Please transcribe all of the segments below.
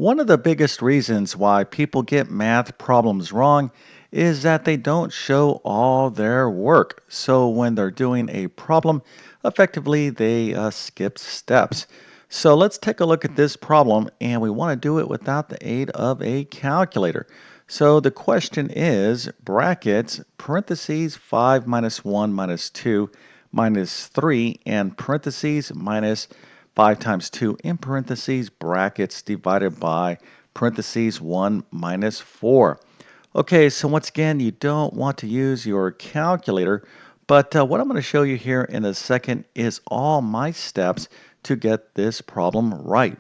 One of the biggest reasons why people get math problems wrong is that they don't show all their work. So when they're doing a problem, effectively they skip steps. So let's take a look at this problem, and we want to do it without the aid of a calculator. So the question is brackets, parentheses 5 minus 1 minus 2 minus 3, and parentheses minus 5 times 2 in parentheses brackets divided by parentheses 1 minus 4. Okay, so once again, you don't want to use your calculator, but what I'm going to show you here in a second is all my steps to get this problem right.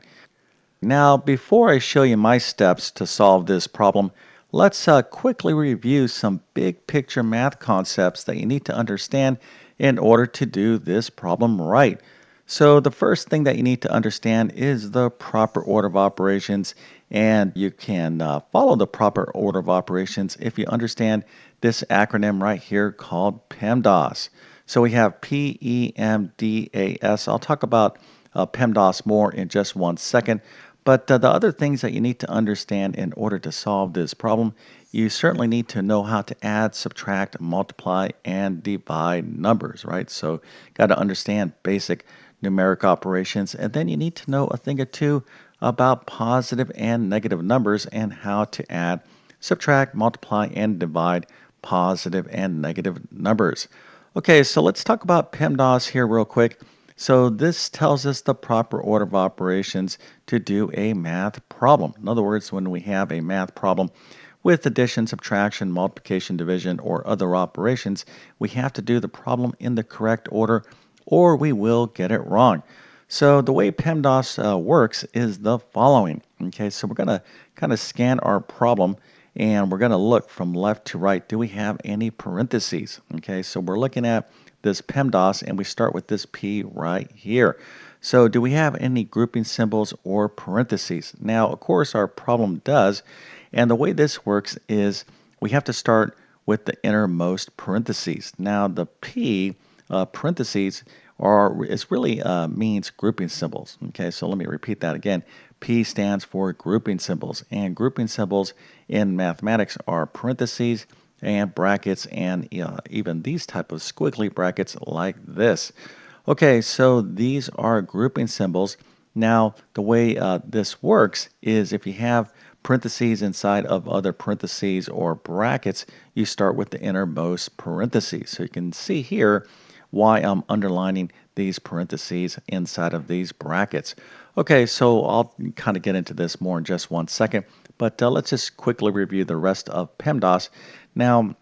Now, before I show you my steps to solve this problem, let's quickly review some big picture math concepts that you need to understand in order to do this problem right. So the first thing that you need to understand is the proper order of operations, and you can follow the proper order of operations if you understand this acronym right here called PEMDAS. So we have PEMDAS. I'll talk about PEMDAS more in just one second. But the other things that you need to understand in order to solve this problem, you certainly need to know how to add, subtract, multiply, and divide numbers, right? So got to understand basic numeric operations, and then you need to know a thing or two about positive and negative numbers and how to add, subtract, multiply, and divide positive and negative numbers. Okay, so let's talk about PEMDAS here real quick. So this tells us the proper order of operations to do a math problem. In other words, when we have a math problem with addition, subtraction, multiplication, division, or other operations, we have to do the problem in the correct order or we will get it wrong. So the way PEMDAS works is the following. Okay, so we're going to kind of scan our problem and we're going to look from left to right. Do we have any parentheses? Okay, so we're looking at this PEMDAS and we start with this P right here. So do we have any grouping symbols or parentheses? Now, of course, our problem does. And the way this works is we have to start with the innermost parentheses. Now, the P parentheses really means grouping symbols. Okay, so let me repeat that again. P stands for grouping symbols, and grouping symbols in mathematics are parentheses and brackets and even these type of squiggly brackets like this. Okay, so these are grouping symbols. Now, the way this works is if you have parentheses inside of other parentheses or brackets, you start with the innermost parentheses. So you can see here why I'm underlining these parentheses inside of these brackets. Okay, so I'll kind of get into this more in just one second, but let's just quickly review the rest of PEMDAS. Now,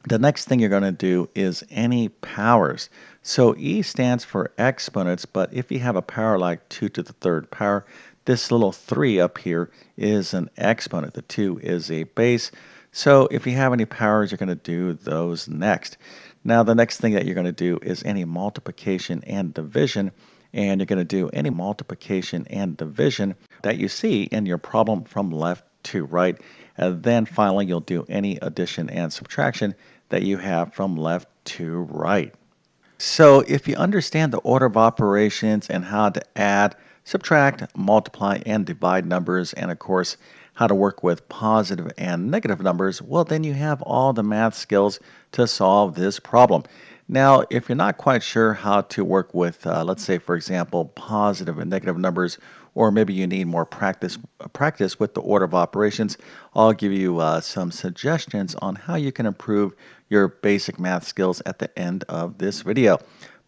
the next thing you're going to do is any powers. So E stands for exponents, but if you have a power like 2 to the third power, this little 3 up here is an exponent. The 2 is a base. So if you have any powers, you're going to do those next. Now, the next thing that you're going to do is any multiplication and division, and you're going to do any multiplication and division that you see in your problem from left to right. And then finally, you'll do any addition and subtraction that you have from left to right. So if you understand the order of operations and how to add, subtract, multiply, and divide numbers, and of course, how to work with positive and negative numbers, well, then you have all the math skills to solve this problem. Now, if you're not quite sure how to work with, let's say, for example, positive and negative numbers, or maybe you need more practice with the order of operations, I'll give you some suggestions on how you can improve your basic math skills at the end of this video.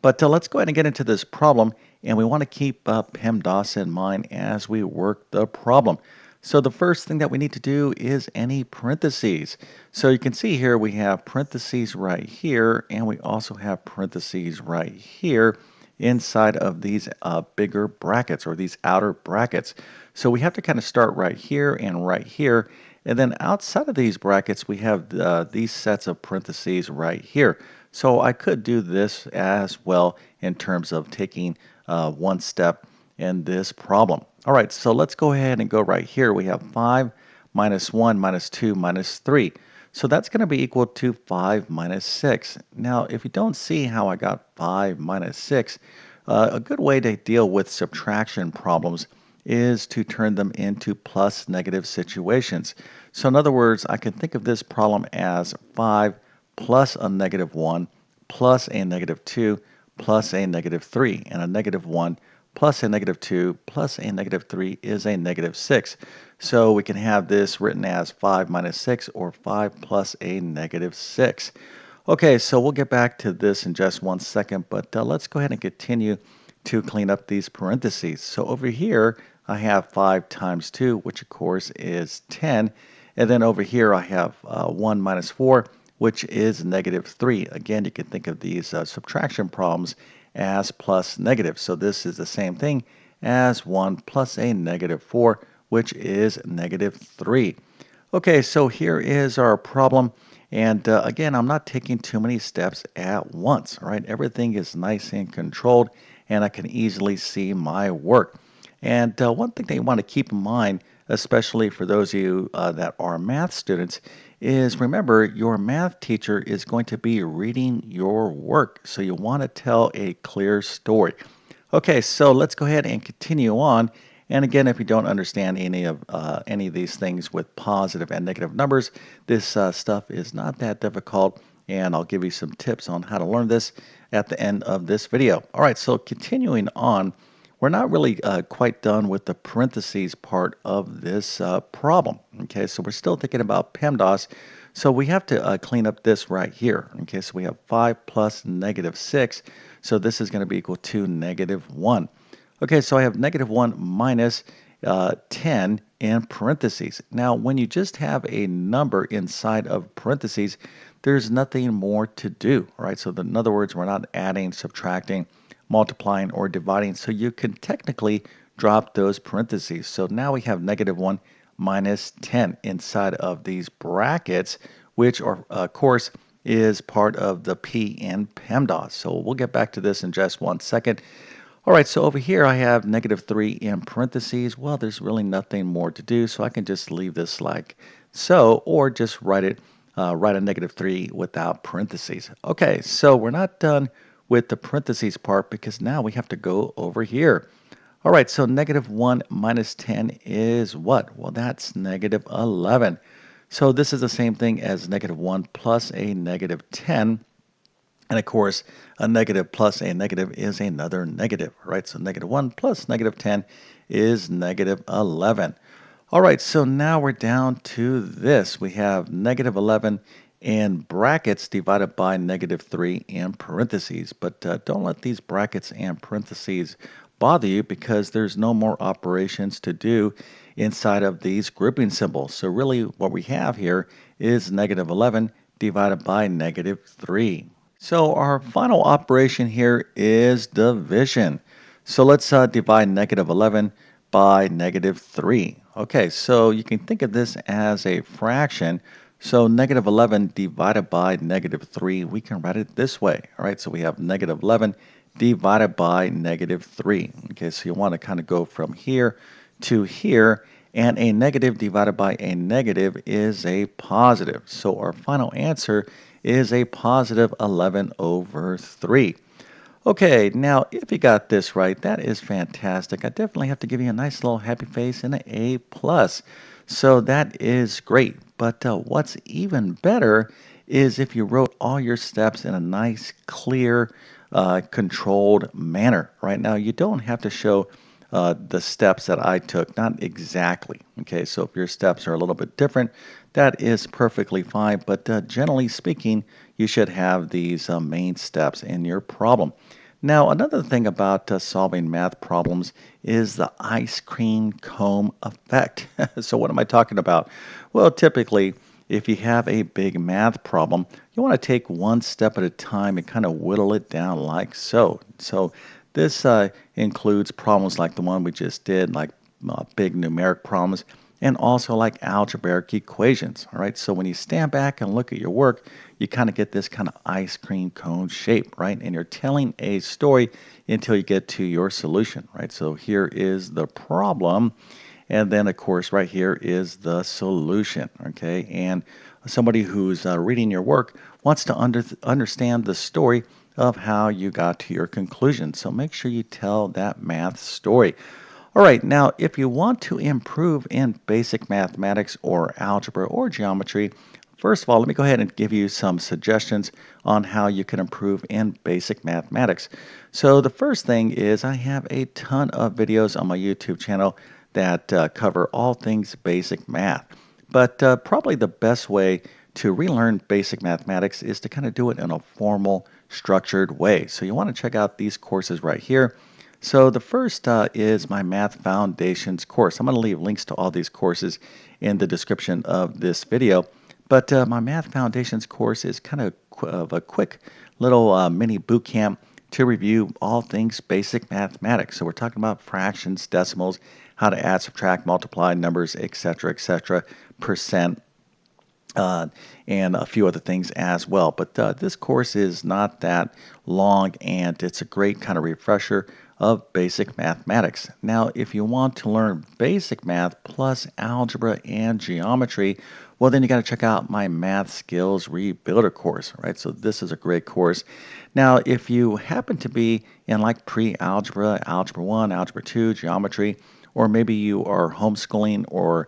But let's go ahead and get into this problem, and we want to keep PEMDAS in mind as we work the problem. So the first thing that we need to do is any parentheses. So you can see here we have parentheses right here, and we also have parentheses right here inside of these bigger brackets or these outer brackets. So we have to kind of start right here and right here. And then outside of these brackets, we have these sets of parentheses right here. So I could do this as well in terms of taking one step in this problem. All right, so let's go ahead and go right here. We have 5 minus 1 minus 2 minus 3. So that's going to be equal to 5 minus 6. Now, if you don't see how I got 5 minus 6, a good way to deal with subtraction problems is to turn them into plus negative situations. So in other words, I can think of this problem as 5 plus a negative 1 plus a negative 2 plus a negative 3. And a negative 1 plus a negative 2 plus a negative 3 is a negative 6. So we can have this written as 5 minus 6 or 5 plus a negative 6. Okay, so we'll get back to this in just one second, but let's go ahead and continue to clean up these parentheses. So over here, I have 5 times 2, which of course is 10. And then over here, I have 1 minus 4, which is negative 3. Again, you can think of these subtraction problems as plus negative. So this is the same thing as 1 plus a negative 4, which is negative 3. Okay, so here is our problem. And again, I'm not taking too many steps at once, right? Everything is nice and controlled, and I can easily see my work. And one thing that you want to keep in mind, especially for those of you that are math students, is remember your math teacher is going to be reading your work. So you want to tell a clear story. Okay, so let's go ahead and continue on. And again, if you don't understand any of these things with positive and negative numbers, this stuff is not that difficult, and I'll give you some tips on how to learn this at the end of this video. All right, so continuing on, we're not really quite done with the parentheses part of this problem. Okay, so we're still thinking about PEMDAS, so we have to clean up this right here. Okay, so we have 5 plus negative 6, so this is going to be equal to negative 1. Okay, so I have negative 1 minus 10 in parentheses. Now, when you just have a number inside of parentheses, there's nothing more to do, right? So in other words, we're not adding, subtracting, multiplying, or dividing. So you can technically drop those parentheses. So now we have negative 1 minus 10 inside of these brackets, which are, of course, is part of the P in PEMDAS. So we'll get back to this in just one second. All right, so over here I have negative 3 in parentheses. Well, there's really nothing more to do, so I can just leave this like so, or just write a negative 3 without parentheses. Okay, so we're not done with the parentheses part because now we have to go over here. All right, so negative 1 minus 10 is what? Well, that's negative 11. So this is the same thing as negative 1 plus a negative 10. And of course, a negative plus a negative is another negative, right? So negative 1 plus negative 10 is negative 11. All right, so now we're down to this. We have negative 11 in brackets divided by negative 3 in parentheses. But don't let these brackets and parentheses bother you because there's no more operations to do inside of these grouping symbols. So really what we have here is negative 11 divided by negative 3. So our final operation here is division. So let's divide negative 11 by negative 3. Okay, so you can think of this as a fraction. So negative 11 divided by negative 3, we can write it this way. All right, so we have negative 11 divided by negative 3. Okay, so you want to kind of go from here to here. And a negative divided by a negative is a positive. So our final answer is a positive 11 over 3. Okay, now if you got this right, that is fantastic. I definitely have to give you a nice little happy face and an A+. So that is great. But what's even better is if you wrote all your steps in a nice, clear, controlled manner. Right now, you don't have to show the steps that I took, not exactly. Okay, so if your steps are a little bit different, that is perfectly fine. But generally speaking, you should have these main steps in your problem. Now, another thing about solving math problems is the ice cream cone effect. So what am I talking about? Well, typically, if you have a big math problem, you want to take one step at a time and kind of whittle it down like so. So this includes problems like the one we just did, like big numeric problems, and also like algebraic equations. All right, so when you stand back and look at your work, you kind of get this kind of ice cream cone shape, right? And you're telling a story until you get to your solution, right? So here is the problem. And then, of course, right here is the solution, okay? And somebody who's reading your work wants to understand the story of how you got to your conclusion. So make sure you tell that math story. All right, now if you want to improve in basic mathematics or algebra or geometry, first of all, let me go ahead and give you some suggestions on how you can improve in basic mathematics. So the first thing is I have a ton of videos on my YouTube channel that cover all things basic math. But probably the best way to relearn basic mathematics is to kind of do it in a formal, structured way. So you want to check out these courses right here. So the first is my Math Foundations course. I'm going to leave links to all these courses in the description of this video. But my Math Foundations course is kind of a quick little mini boot camp to review all things basic mathematics. So we're talking about fractions, decimals, how to add, subtract, multiply numbers, etc., percent, uh, and a few other things as well. But this course is not that long, and it's a great kind of refresher of basic mathematics. Now, if you want to learn basic math plus algebra and geometry, well, then you got to check out my Math Skills Rebuilder course, right? So this is a great course. Now, if you happen to be in like pre-algebra, algebra 1, algebra 2, geometry, or maybe you are homeschooling or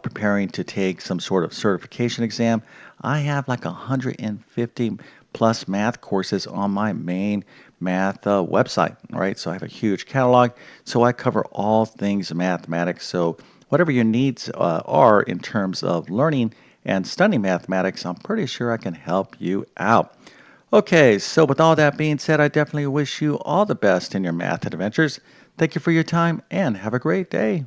preparing to take some sort of certification exam, I have like 150 plus math courses on my main math website. All right, so I have a huge catalog. So I cover all things mathematics. So whatever your needs are in terms of learning and studying mathematics, I'm pretty sure I can help you out. Okay, so with all that being said, I definitely wish you all the best in your math adventures. Thank you for your time and have a great day.